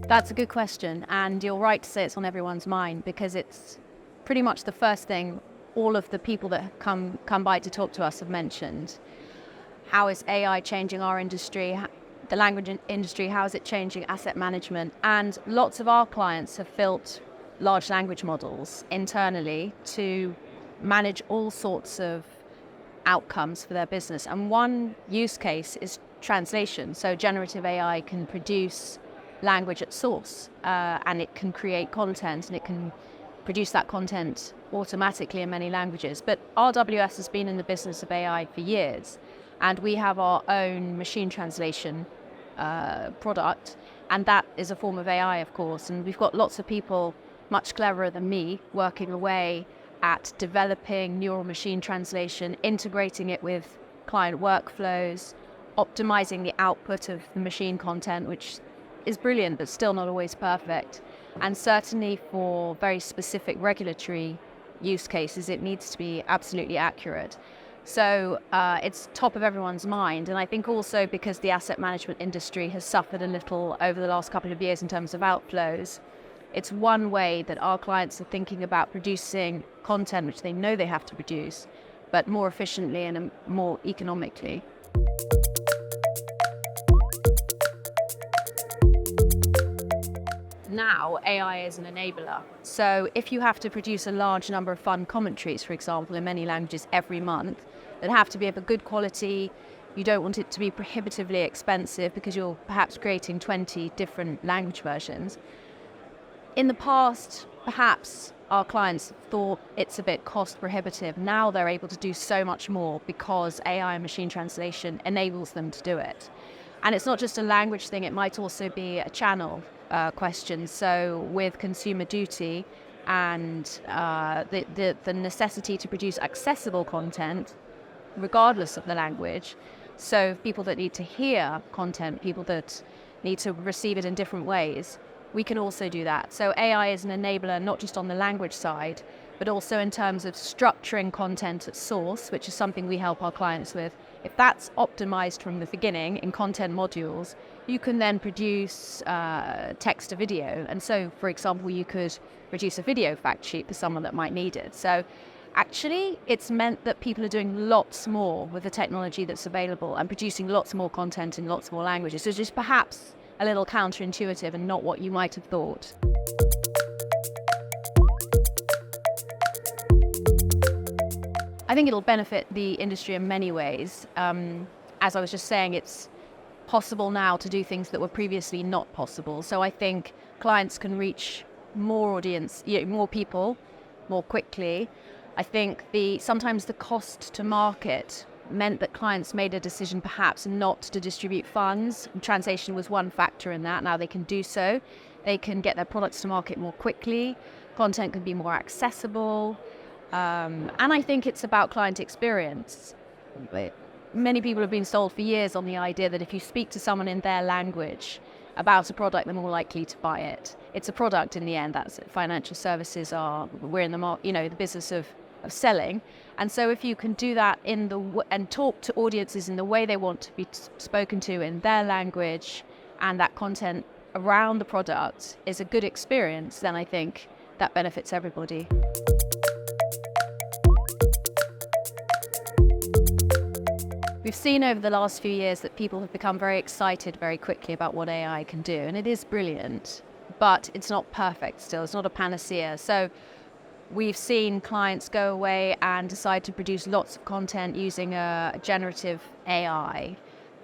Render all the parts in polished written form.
That's a good question, and you're right to say it's on everyone's mind, because it's pretty much the first thing all of the people that come by to talk to us have mentioned. How is AI changing our industry, the language industry? How is it changing asset management? And lots of our clients have built large language models internally to manage all sorts of outcomes for their business. And one use case is translation. So generative AI can produce language at source, and it can create content, and it can produce that content automatically in many languages. But RWS has been in the business of AI for years, and we have our own machine translation product, and that is a form of AI, of course. And we've got lots of people much cleverer than me working away at developing neural machine translation, integrating it with client workflows, optimizing the output of the machine content, which is brilliant, but still not always perfect. And certainly for very specific regulatory use cases, it needs to be absolutely accurate. So it's top of everyone's mind. And I think also because the asset management industry has suffered a little over the last couple of years in terms of outflows, it's one way that our clients are thinking about producing content which they know they have to produce, but more efficiently and more economically. Now, AI is an enabler. So if you have to produce a large number of fund commentaries, for example, in many languages every month, that have to be of a good quality, you don't want it to be prohibitively expensive because you're perhaps creating 20 different language versions. In the past, perhaps our clients thought it's a bit cost prohibitive. Now they're able to do so much more because AI and machine translation enables them to do it. And it's not just a language thing, it might also be a channel question. So with consumer duty and the necessity to produce accessible content, regardless of the language, so people that need to hear content, people that need to receive it in different ways, we can also do that. So AI is an enabler not just on the language side, but also in terms of structuring content at source, which is something we help our clients with. If that's optimized from the beginning in content modules, you can then produce text to video. And so, for example, you could produce a video fact sheet for someone that might need it. So actually, it's meant that people are doing lots more with the technology that's available and producing lots more content in lots more languages. So it's just perhaps a little counterintuitive and not what you might have thought. I think it'll benefit the industry in many ways. As I was just saying, it's possible now to do things that were previously not possible. So I think clients can reach more audience, more people, more quickly. I think sometimes the cost to market meant that clients made a decision perhaps not to distribute funds. Translation was one factor in that. Now they can do so. They can get their products to market more quickly. Content can be more accessible. And I think it's about client experience. Many people have been sold for years on the idea that if you speak to someone in their language about a product, they're more likely to buy it. It's a product in the end. That's financial services we're in the business of selling. And so if you can do that and talk to audiences in the way they want to be spoken to in their language, and that content around the product is a good experience, then I think that benefits everybody. We've seen over the last few years that people have become very excited very quickly about what AI can do, and it is brilliant, but it's not perfect still. It's not a panacea. So we've seen clients go away and decide to produce lots of content using a generative AI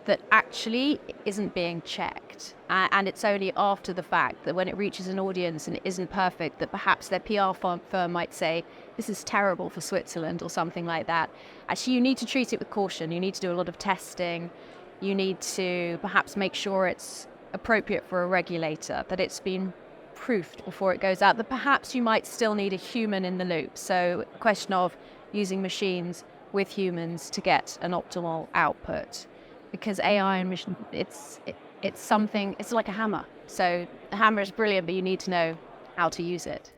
that actually isn't being checked. And it's only after the fact that when it reaches an audience and it isn't perfect, that perhaps their PR firm might say, this is terrible for Switzerland or something like that. Actually, you need to treat it with caution. You need to do a lot of testing. You need to perhaps make sure it's appropriate for a regulator, that it's been proofed before it goes out, that perhaps you might still need a human in the loop. So a question of using machines with humans to get an optimal output. Because AI and machine, it's like a hammer. So the hammer is brilliant, but you need to know how to use it.